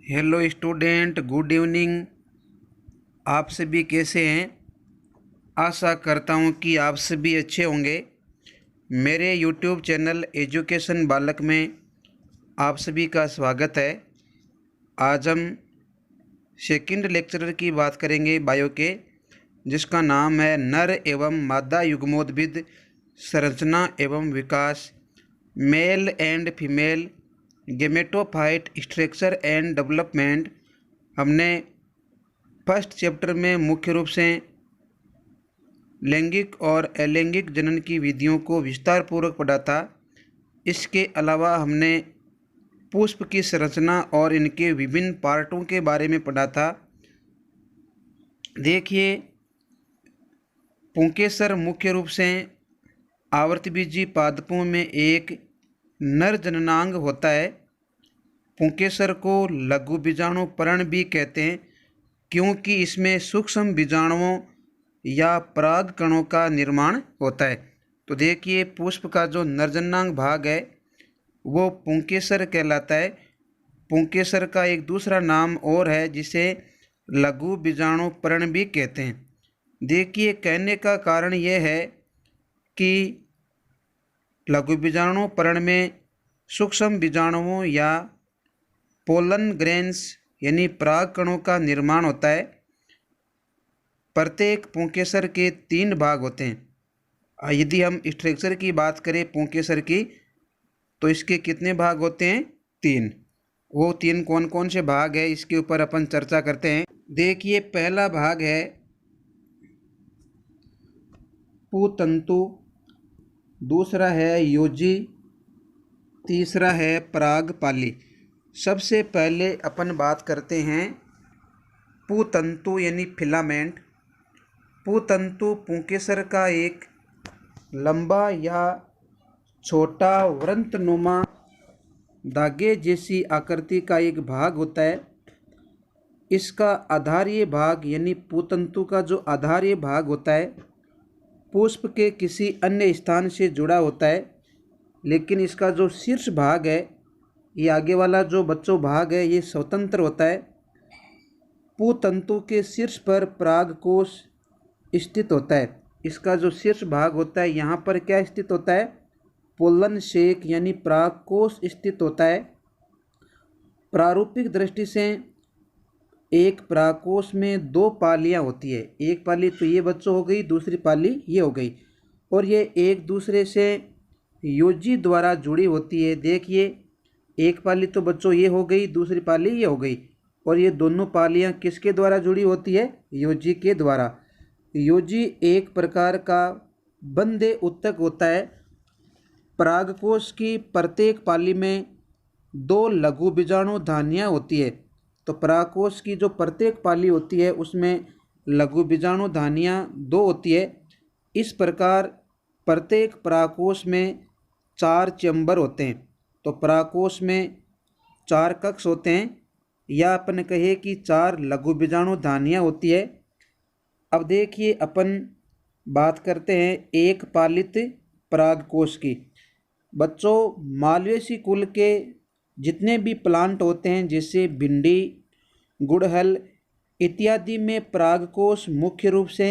Hello student, good evening. आप सभी कैसे हैं? आशा करता हूं कि आप सभी अच्छे होंगे। मेरे यूट्यूब चैनल एजुकेशन बालक में आप सभी का स्वागत है। आज हम सेकंड लेक्चरर की बात करेंगे बायो के, जिसका नाम है नर एवं मादा युग्मोद्भिद संरचना एवं विकास, male and female gametophyte structure and development. हमने फर्स्ट चैप्टर में मुख्य रूप से लैंगिक और अलैंगिक जनन की विधियों को विस्तार पूर्वक पढ़ा था। इसके अलावा हमने पुष्प की संरचना और इनके विभिन्न पार्टों के बारे में पढ़ा था। देखिए, पुंकेसर मुख्य रूप से आवर्तबीजी पादपों में एक नर जननांग होता है। पुंकेसर को लघु बीजाणु पर्ण भी कहते हैं, क्योंकि इसमें सूक्ष्म बीजाणुओं या पराग कणों का निर्माण होता है। तो देखिए, पुष्प का जो नरजनांग भाग है वो पुंकेसर कहलाता है। पुंकेसर का एक दूसरा नाम और है, जिसे लघु बीजाणु पर्ण भी कहते हैं। देखिए, कहने का कारण यह है कि लघु बीजाणु पर्ण में सूक्ष्म बीजाणुओं या पोलन ग्रेन्स यानी पराग कणों का निर्माण होता है। प्रत्येक पुंकेसर के 3 भाग होते हैं। यदि हम स्ट्रक्चर की बात करें पुंकेसर की, तो इसके कितने भाग होते हैं? 3। वो 3 कौन कौन से भाग है, इसके ऊपर अपन चर्चा करते हैं। देखिए, पहला भाग है पुतंतु, दूसरा है योजी, तीसरा है परागपाली। सबसे पहले अपन बात करते हैं पुतंतु यानी फिलामेंट। पुतंतु पुंकेसर का एक लंबा या छोटा वृंतनुमा धागे जैसी आकृति का एक भाग होता है। इसका आधारीय भाग यानी पुतंतु का जो आधारीय भाग होता है पुष्प के किसी अन्य स्थान से जुड़ा होता है, लेकिन इसका जो शीर्ष भाग है, ये आगे वाला जो बच्चों भाग है, ये स्वतंत्र होता है। पुतंतु के शीर्ष पर परागकोश स्थित होता है। इसका जो शीर्ष भाग होता है, यहाँ पर क्या स्थित होता है? पोलन शेक यानी परागकोश स्थित होता है। प्रारूपिक दृष्टि से एक परागकोश में 2 पालियाँ होती है। एक पाली तो ये बच्चों हो गई, दूसरी पाली ये हो गई, और ये एक दूसरे से योजी द्वारा जुड़ी होती है। देखिए, एक पाली तो बच्चों ये हो गई, दूसरी पाली ये हो गई, और ये दोनों पालियाँ किसके द्वारा जुड़ी होती है? योजी के द्वारा। योजी एक प्रकार का बंदे उत्तक होता है। परागकोश की प्रत्येक पाली में 2 लघु बीजाणु धानियाँ होती है। तो परागकोश की जो प्रत्येक पाली होती है उसमें लघु बीजाणु धानियाँ 2 होती है। इस प्रकार प्रत्येक परागकोश में 4 चैम्बर होते हैं। तो परागकोश में 4 कक्ष होते हैं, या अपन कहे कि 4 लघु बीजाणु धानियाँ होती है। अब देखिए, अपन बात करते हैं एक पालित परागकोश की। बच्चों, मालवेसी कुल के जितने भी प्लांट होते हैं, जैसे भिंडी, गुड़हल इत्यादि में परागकोश मुख्य रूप से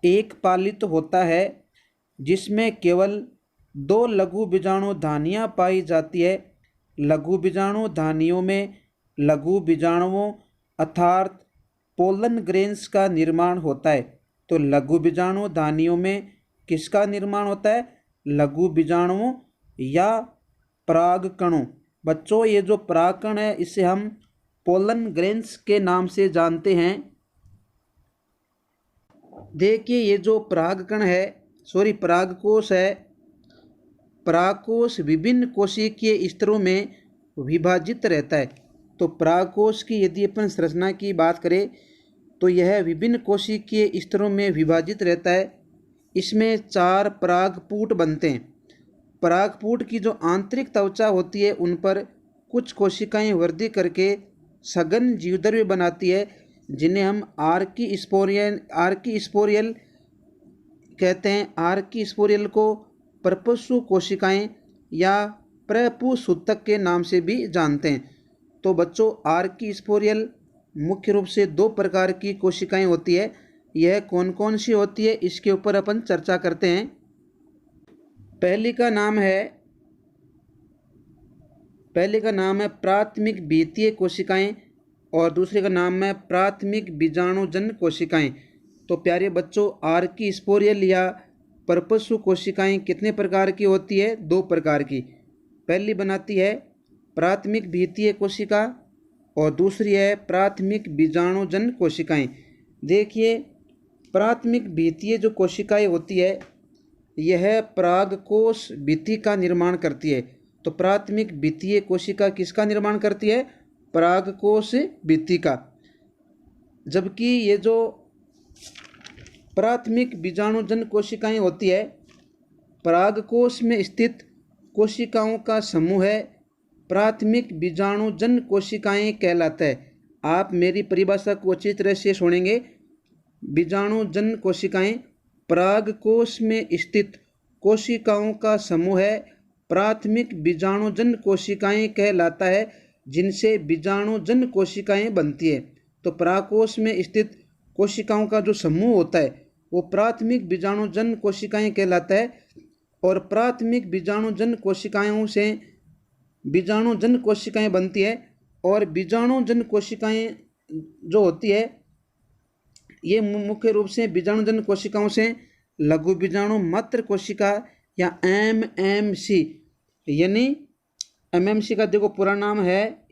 एक पालित होता है, जिसमें केवल 2 लघु बीजाणु धानियाँ पाई जाती है। लघु बीजाणु धानियों में लघु बीजाणुओं अर्थात पोलन ग्रेन्स का निर्माण होता है। तो लघु बीजाणु धानियों में किसका निर्माण होता है? लघु बीजाणुओं या परागकणों। बच्चों, ये जो परागकण है इसे हम पोलन ग्रेन्स के नाम से जानते हैं। देखिए, ये जो परागकण है, परागकोश है, परागकोश विभिन्न कोशिकीय स्तरों में विभाजित रहता है। तो परागकोश की यदि अपन संरचना की बात करें तो यह विभिन्न कोशिकीय स्तरों में विभाजित रहता है। इसमें 4 परागपुट बनते हैं। परागपुट की जो आंतरिक त्वचा होती है उन पर कुछ कोशिकाएं वृद्धि करके सघन जीवद्रव्य बनाती है, जिन्हें हम आर्कीस्पोरियल कहते हैं। आर्कीस्पोरियल को प्रपुष्प कोशिकाएं या प्रपुसूतक के नाम से भी जानते हैं। तो बच्चों आर्की स्पोरियल मुख्य रूप से दो प्रकार की कोशिकाएं होती है। यह कौन कौन सी होती है इसके ऊपर अपन चर्चा करते हैं। पहली का नाम है प्राथमिक बीतीय कोशिकाएं और दूसरे का नाम है प्राथमिक बीजाणुजन्य कोशिकाएं। तो प्यारे बच्चों आर्की स्पोरियल या परपसु कोशिकाएं कितने प्रकार की होती है? दो प्रकार की। पहली बनाती है प्राथमिक बीतीय कोशिका और दूसरी है प्राथमिक बीजाणुजन्य कोशिकाएं। देखिए प्राथमिक बीतीय जो कोशिकाएं होती है यह परागकोश भित्ति का निर्माण करती है। तो प्राथमिक बीतीय कोशिका किसका निर्माण करती है? परागकोश भित्ति का। जबकि ये जो प्राथमिक बीजाणुजन्य कोशिकाएं होती है परागकोश में स्थित कोशिकाओं का समूह है, प्राथमिक बीजाणुजन्य कोशिकाएं कहलाता है। आप मेरी परिभाषा को अच्छी तरह से सुनेंगे। बीजाणुजन्य कोशिकाएं परागकोश में स्थित कोशिकाओं का समूह है, प्राथमिक बीजाणुजन्य कोशिकाएं कहलाता है, जिनसे बीजाणुजन्य कोशिकाएं बनती है। तो परागकोश में स्थित कोशिकाओं का जो समूह होता है वो प्राथमिक बीजाणुजन्य कोशिकाएं कहलाता है और प्राथमिक बीजाणुजन्य कोशिकाओं से बीजाणुजन्य कोशिकाएं बनती है। और बीजाणुजन्य कोशिकाएं जो होती है ये मुख्य रूप से बीजाणुजन्य कोशिकाओं से लघु बीजाणु मात्र कोशिका या एमएमसी, यानी एमएमसी का देखो पूरा नाम है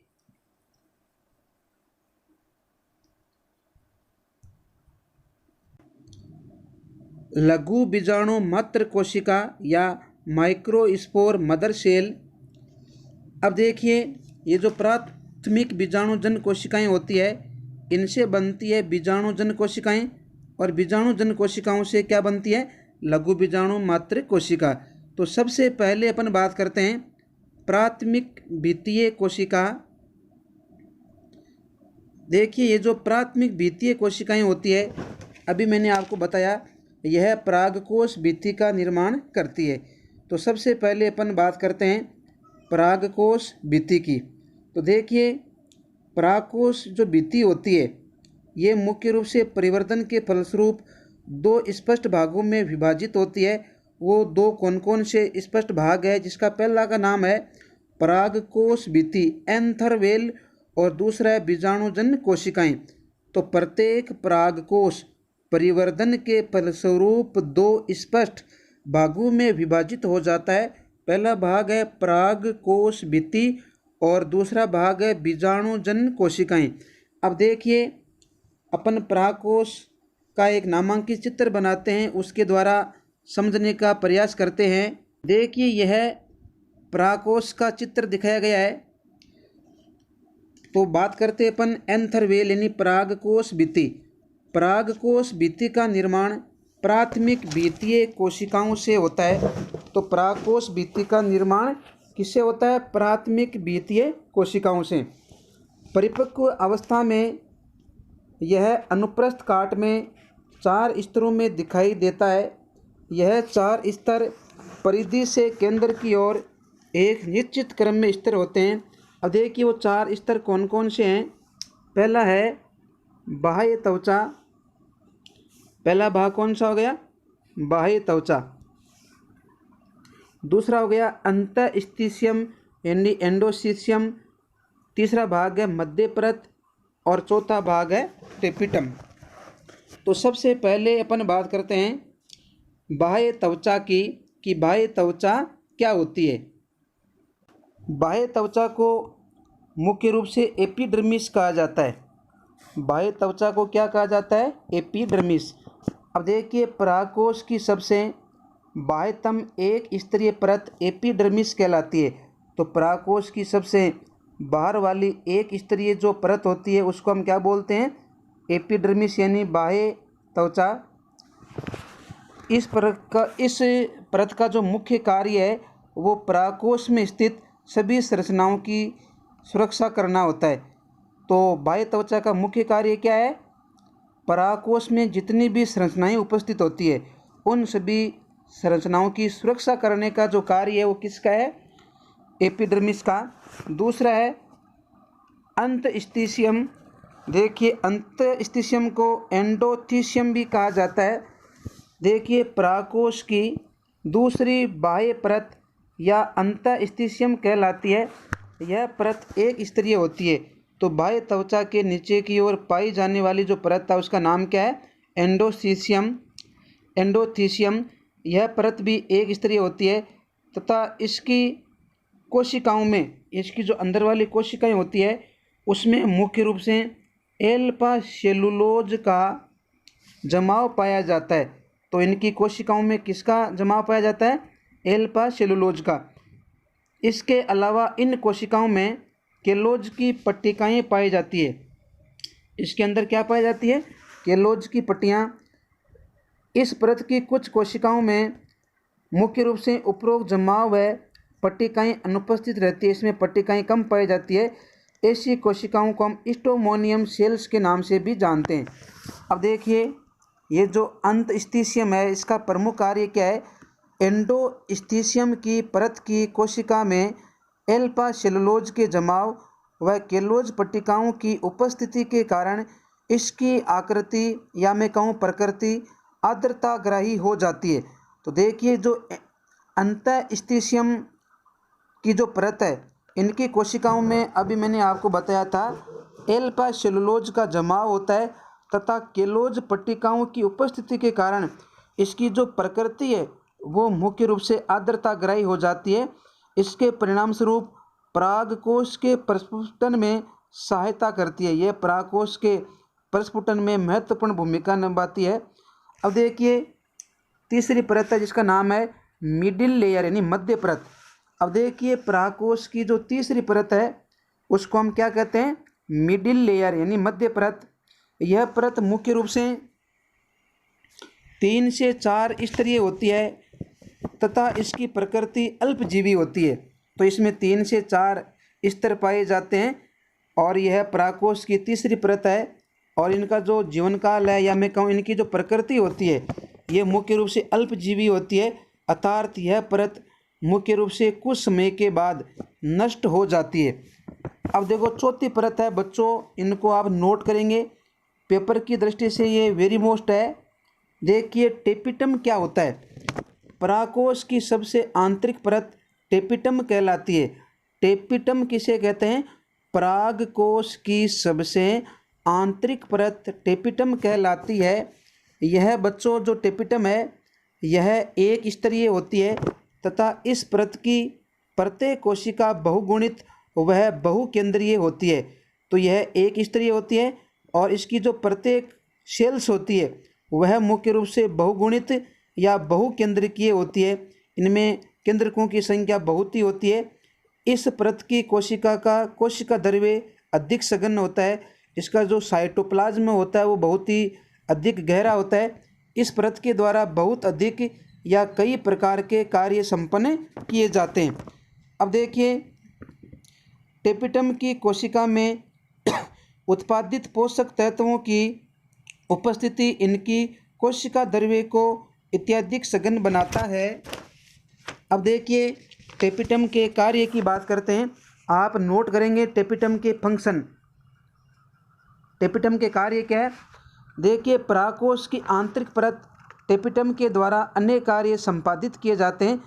लघु बीजाणु मात्र कोशिका या माइक्रोस्पोर मदर सेल। अब देखिए ये जो प्राथमिक बीजाणुजन्य कोशिकाएं होती है इनसे बनती है बीजाणुजन्य कोशिकाएं और बीजाणुजन्य कोशिकाओं से क्या बनती है? लघु बीजाणु मात्र कोशिका। तो सबसे पहले अपन बात करते हैं प्राथमिक बीतीय कोशिका। देखिए ये जो प्राथमिक बीतीय कोशिकाएं होती है अभी मैंने आपको बताया यह परागकोश भित्ति का निर्माण करती है। तो सबसे पहले अपन बात करते हैं परागकोश भित्ति की। तो देखिए परागकोश जो भित्ति होती है ये मुख्य रूप से परिवर्तन के फलस्वरूप दो स्पष्ट भागों में विभाजित होती है। वो दो कौन कौन से स्पष्ट भाग है? जिसका पहला का नाम है परागकोश भित्ति एंथर वेल और दूसरा है बीजाणुजन्य कोशिकाएं। तो प्रत्येक परागकोश परिवर्तन के फलस्वरूप दो स्पष्ट भागों में विभाजित हो जाता है। पहला भाग है परागकोश भित्ति और दूसरा भाग है बीजाणुजन्य कोशिकाएं। अब देखिए अपन परागकोश का एक नामांकित चित्र बनाते हैं, उसके द्वारा समझने का प्रयास करते हैं। देखिए यह परागकोश का चित्र दिखाया गया है। तो बात करते हैं अपन एंथर वेल यानी परागकोश भित्ति। परागकोश भित्ति का निर्माण प्राथमिक बीतीय कोशिकाओं से होता है। तो परागकोश भित्ति का निर्माण किससे होता है? प्राथमिक बीतीय कोशिकाओं से। परिपक्व अवस्था में यह अनुप्रस्थ काट में 4 स्तरों में दिखाई देता है। यह 4 स्तर परिधि से केंद्र की ओर एक निश्चित क्रम में स्थिर होते हैं। अब देखिए वो 4 स्तर कौन कौन से हैं। पहला है बाह्य त्वचा। पहला भाग कौन सा हो गया? बाह्य त्वचा। दूसरा हो गया अंतःस्थिशियम यानी एंडोस्थिशियम। तीसरा भाग है मध्य परत और चौथा भाग है टेपिटम। तो सबसे पहले अपन बात करते हैं बाह्य त्वचा की कि बाह्य त्वचा क्या होती है। बाह्य त्वचा को मुख्य रूप से एपिडर्मिस कहा जाता है। बाह्य त्वचा को क्या कहा जाता है? एपिडर्मिस। अब देखिए परागकोश की सबसे बाह्यतम एक स्तरीय परत एपिडर्मिस कहलाती है। तो परागकोश की सबसे बाहर वाली एक स्तरीय जो परत होती है उसको हम क्या बोलते हैं? एपिडर्मिस यानी बाह्य त्वचा। इस परत का जो मुख्य कार्य है वो परागकोश में स्थित सभी संरचनाओं की सुरक्षा करना होता है। तो बाह्य त्वचा का मुख्य कार्य क्या है? परागकोश में जितनी भी संरचनाएं उपस्थित होती है उन सभी संरचनाओं की सुरक्षा करने का जो कार्य है वो किसका है? एपिडर्मिस का। दूसरा है अंतस्थिशियम, देखिए अंतस्थिशियम को एंडोथीशियम भी कहा जाता है। देखिए परागकोश की दूसरी बाह्य परत या अंतस्थिशियम कहलाती है। यह परत एक स्तरीय होती है। तो बाह्य त्वचा के नीचे की ओर पाई जाने वाली जो परत है उसका नाम क्या है? एंडोथीशियम। यह परत भी एक स्तरीय होती है तथा इसकी कोशिकाओं में, इसकी जो अंदर वाली कोशिकाएं होती है उसमें मुख्य रूप से एल्फा सेलुलोज का जमाव पाया जाता है। तो इनकी कोशिकाओं में किसका जमाव पाया जाता है? एल्फा सेलुलोज का। इसके अलावा इन कोशिकाओं में केलोज की पट्टिकाएँ पाई जाती है। इसके अंदर क्या पाई जाती है? केलोज की पट्टियाँ। इस परत की कुछ कोशिकाओं में मुख्य रूप से उपरोक्त जमाव व पट्टिकाएँ अनुपस्थित रहती है, इसमें पट्टिकाएँ कम पाई जाती है। ऐसी कोशिकाओं को हम स्टोमोनियम सेल्स के नाम से भी जानते हैं। अब देखिए ये जो अंतस्थिशियम है इसका प्रमुख कार्य क्या है? एंडोस्थिशियम की परत की कोशिका में एल्फा सेलुलोज के जमाव व केलोज पट्टिकाओं की उपस्थिति के कारण इसकी आकृति या मैं कहूँ प्रकृति आर्द्रताग्राही हो जाती है। तो देखिए जो अंतस्थिशियम की जो परत है इनकी कोशिकाओं में अभी मैंने आपको बताया था एल्फा सेलुलोज का जमाव होता है तथा केलोज पट्टिकाओं की उपस्थिति के कारण इसकी जो प्रकृति है वो मुख्य रूप से आर्द्रताग्राही हो जाती है। इसके परिणाम स्वरूप परागकोश के प्रस्फुटन में सहायता करती है। यह परागकोश के प्रस्फुटन में महत्वपूर्ण भूमिका निभाती है। अब देखिए तीसरी परत है जिसका नाम है मिडिल लेयर यानी मध्य परत। अब देखिए परागकोश की जो तीसरी परत है उसको हम क्या कहते हैं? मिडिल लेयर यानी मध्य परत। यह परत मुख्य रूप से 3 से 4 स्तरीय होती है तथा इसकी प्रकृति अल्पजीवी होती है। तो इसमें 3 से 4 स्तर पाए जाते हैं और यह परागकोश की तीसरी परत है। और इनका जो जीवन काल है या मैं कहूँ इनकी जो प्रकृति होती है ये मुख्य रूप से अल्पजीवी होती है, अर्थात यह परत मुख्य रूप से कुछ समय के बाद नष्ट हो जाती है। अब देखो चौथी परत है बच्चों, इनको आप नोट करेंगे पेपर की दृष्टि से ये वेरी मोस्ट है। देखिए टेपिटम क्या होता है? परागकोश की सबसे आंतरिक परत टेपिटम कहलाती है। टेपिटम किसे कहते हैं? परागकोश की सबसे आंतरिक परत टेपिटम कहलाती है। यह बच्चों जो टेपिटम है यह एक स्तरीय होती है तथा इस परत की प्रत्येक कोशिका बहुगुणित वह बहुकेंद्रीय होती है। तो यह एक स्तरीय होती है और इसकी जो प्रत्येक सेल्स होती है वह मुख्य रूप से बहुगुणित या बहुकेंद्रकीय होती है। इनमें केंद्रकों की संख्या बहुत ही होती है। इस परत की कोशिका द्रव्य अधिक सघन होता है। इसका जो साइटोप्लाज्म होता है वो बहुत ही अधिक गहरा होता है। इस परत के द्वारा बहुत अधिक या कई प्रकार के कार्य संपन्न किए जाते हैं। अब देखिए टेपिटम की कोशिका में उत्पादित पोषक तत्वों की उपस्थिति इनकी कोशिका द्रव्य को अत्यधिक सघन बनाता है। अब देखिए टेपिटम के कार्य की बात करते हैं। आप नोट करेंगे टेपिटम के फंक्शन। टेपिटम के कार्य क्या है? देखिए परागकोश की आंतरिक परत टेपिटम के द्वारा अन्य कार्य संपादित किए जाते हैं।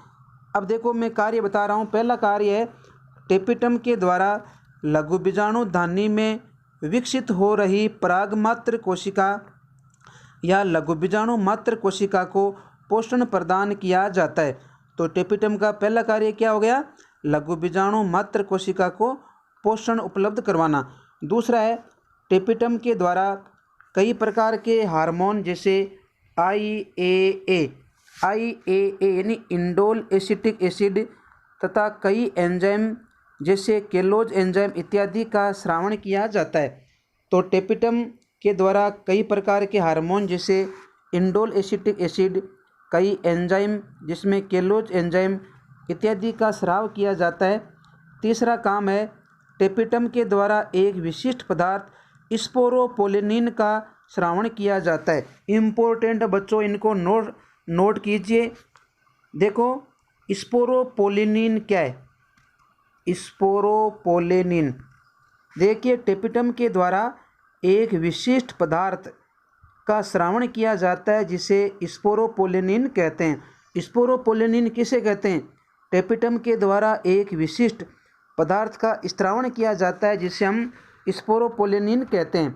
अब देखो मैं कार्य बता रहा हूँ। पहला कार्य है टेपिटम के द्वारा लघु बीजाणु धानी में विकसित हो रही परागमात्र कोशिका या लघु बीजाणु मात्र कोशिका को पोषण प्रदान किया जाता है। तो टेपिटम का पहला कार्य क्या हो गया? लघु बीजाणु मात्र कोशिका को पोषण उपलब्ध करवाना। दूसरा है टेपिटम के द्वारा कई प्रकार के हार्मोन जैसे IAA यानी इंडोल एसिटिक एसिड तथा कई एंजाइम जैसे केलोज एंजाइम इत्यादि का स्रावण किया जाता है। तो टेपिटम के द्वारा कई प्रकार के हार्मोन जैसे इंडोल एसिटिक एसिड, कई एंजाइम जिसमें केलोज एंजाइम इत्यादि का स्राव किया जाता है। तीसरा काम है टेपिटम के द्वारा एक विशिष्ट पदार्थ स्पोरोपोलिनिन का श्रावण किया जाता है। इम्पोर्टेंट बच्चों इनको नोट कीजिए। देखो स्पोरोपोलिनिन क्या है? स्पोरोपोलिनिन देखिए, टेपिटम के द्वारा एक विशिष्ट पदार्थ का श्रावण किया जाता है जिसे स्पोरोपोलिनिन कहते हैं। स्पोरोपोलिनिन किसे कहते हैं? टेपिटम के द्वारा एक विशिष्ट पदार्थ का स्त्रावण किया जाता है जिसे हम स्पोरोपोलिनिन कहते हैं।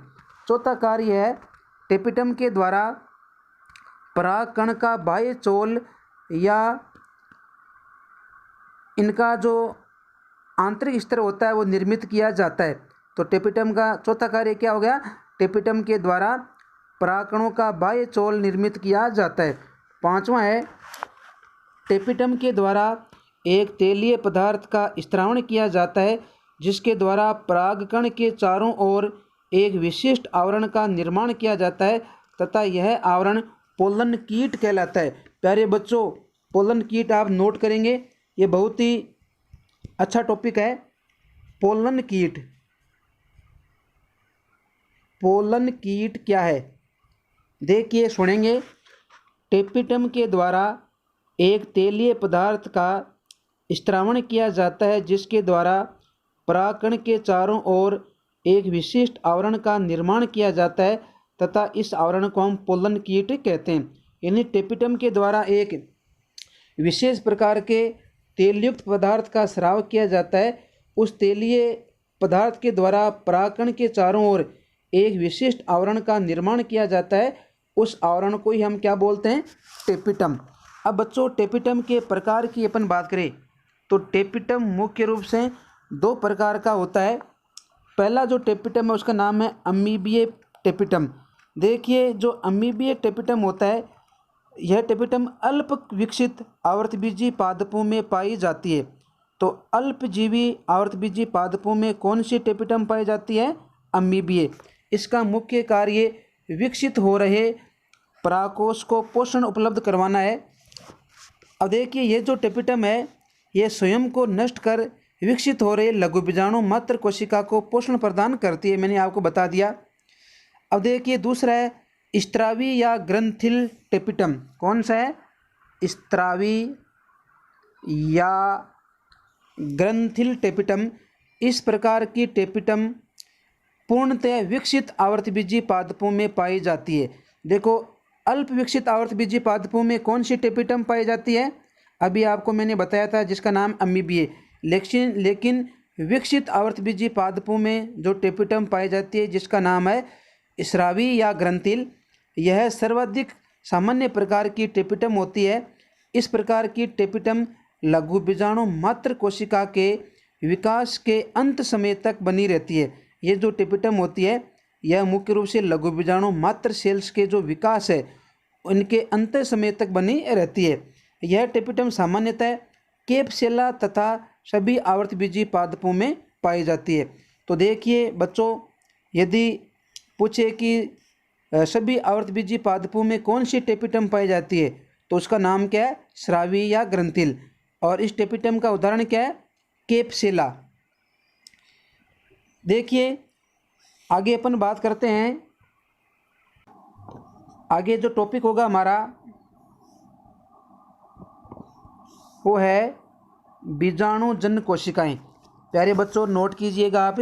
चौथा कार्य है टेपिटम के द्वारा परागकण का बाह्य चोल या इनका जो आंतरिक स्तर होता है वो निर्मित किया जाता है। तो टेपिटम का चौथा कार्य क्या हो गया? टेपिटम के द्वारा परागकणों का बाह्य चोल निर्मित किया जाता है। पांचवा है टेपिटम के द्वारा एक तेलीय पदार्थ का स्त्रावण किया जाता है जिसके द्वारा परागकण के चारों ओर एक विशिष्ट आवरण का निर्माण किया जाता है तथा यह आवरण पोलन कीट कहलाता है। प्यारे बच्चों, पोलन कीट आप नोट करेंगे, ये बहुत ही अच्छा टॉपिक है। पोलन कीट, पोलन कीट क्या है? देखिए, सुनेंगे। टेपिटम के द्वारा एक तेलीय पदार्थ का स्त्रावण किया जाता है जिसके द्वारा परागकण के चारों ओर एक विशिष्ट आवरण का निर्माण किया जाता है तथा इस आवरण को हम पोलन कीट कहते हैं। यानी टेपिटम के द्वारा एक विशेष प्रकार के तेलयुक्त पदार्थ का स्राव किया जाता है। उस तेलीय पदार्थ के द्वारा परागकण के चारों ओर एक विशिष्ट आवरण का निर्माण किया जाता है। उस आवरण को ही हम क्या बोलते हैं? टेपिटम। अब बच्चों, टेपिटम के प्रकार की अपन बात करें तो टेपिटम मुख्य रूप से दो प्रकार का होता है। पहला जो टेपिटम है उसका नाम है अमीबीय टेपिटम। देखिए, जो अमीबीय टेपिटम होता है, यह टेपिटम अल्प विकसित आवर्तबीजी पादपों में पाई जाती है। तो अल्पजीवी आवर्तबीजी पादपों में कौन सी टेपिटम पाई जाती है? अमीबीय। इसका मुख्य कार्य विकसित हो रहे परागकोश को पोषण उपलब्ध करवाना है। अब देखिए, ये जो टेपिटम है ये स्वयं को नष्ट कर विकसित हो रहे लघु बीजाणु मात्र कोशिका को पोषण प्रदान करती है, मैंने आपको बता दिया। अब देखिए, दूसरा है स्त्रावी या ग्रंथिल टेपिटम। कौन सा है? स्त्रावी या ग्रंथिल टेपिटम। इस प्रकार की टेपिटम पूर्णतः विकसित आवर्तबीजी पादपों में पाई जाती है। देखो, अल्प विकसित आवर्तबीजी पादपों में कौन सी टेपिटम पाई जाती है? अभी आपको मैंने बताया था जिसका नाम अमीबीय। लेकिन विकसित आवर्तबीजी पादपों में जो टेपिटम पाई जाती है जिसका नाम है स्रावी या ग्रंथिल, यह सर्वाधिक सामान्य प्रकार की टेपिटम होती है। इस प्रकार की टेपिटम लघु बीजाणु मात्र कोशिका के विकास के अंत समय तक बनी रहती है। ये जो टेपिटम होती है यह मुख्य रूप से लघु बीजाणु मात्र सेल्स के जो विकास है उनके अंत समय तक बनी रहती है। यह टेपिटम सामान्यतः केपसेला तथा सभी आवर्तबीजी पादपों में पाई जाती है। तो देखिए बच्चों, यदि पूछे कि सभी आवर्तबीजी पादपों में कौन सी टेपिटम पाई जाती है तो उसका नाम क्या है? स्रावी या ग्रंथिल। और इस टेपिटम का उदाहरण क्या है? केपसेला। देखिए, आगे अपन बात करते हैं। आगे जो टॉपिक होगा हमारा वो है बीजाणुजन्य कोशिकाएं। प्यारे बच्चों, नोट कीजिएगा आप।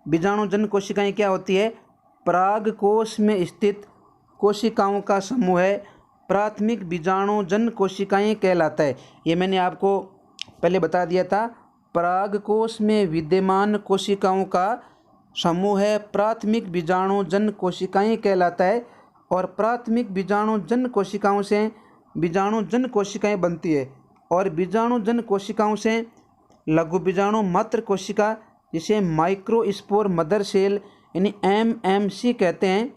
बीजाणुजन्य कोशिकाएं क्या होती है? परागकोश में स्थित कोशिकाओं का समूह है। प्राथमिक बीजाणुजन्य कोशिकाएं कहलाता है। ये मैंने आपको पहले बता दिया था। परागकोश में विद्यमान कोशिकाओं का समूह है प्राथमिक बीजाणुजन्य कोशिकाएं कहलाता है। और प्राथमिक बीजाणुजन्य कोशिकाओं से बीजाणुजन्य कोशिकाएं बनती है और बीजाणुजन्य कोशिकाओं से लघु बीजाणु मात्र कोशिका जिसे माइक्रोस्पोर मदर सेल यानी MMC कहते हैं।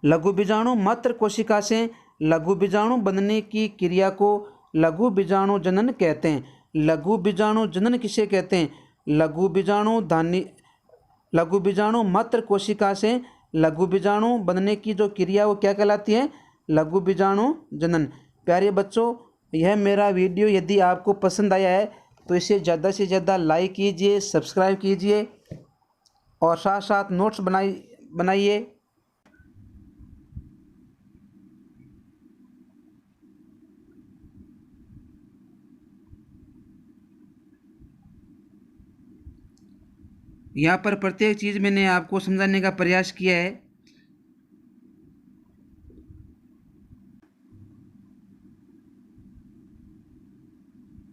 लघु बीजाणु मात्र कोशिका से लघु बीजाणु बनने की क्रिया को लघु बीजाणु जनन कहते हैं। लघु बीजाणु जनन किसे कहते हैं? लघु बीजाणु मात्र कोशिका से लघु बीजाणु बनने की जो क्रिया वो क्या कहलाती है? लघु बीजाणु जनन। प्यारे बच्चों, यह मेरा वीडियो यदि आपको पसंद आया है तो इसे ज़्यादा से ज़्यादा लाइक कीजिए, सब्सक्राइब कीजिए और साथ साथ नोट्स बनाइए। यहाँ पर प्रत्येक चीज़ मैंने आपको समझाने का प्रयास किया है।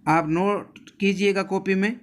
आप नोट कीजिएगा कॉपी में।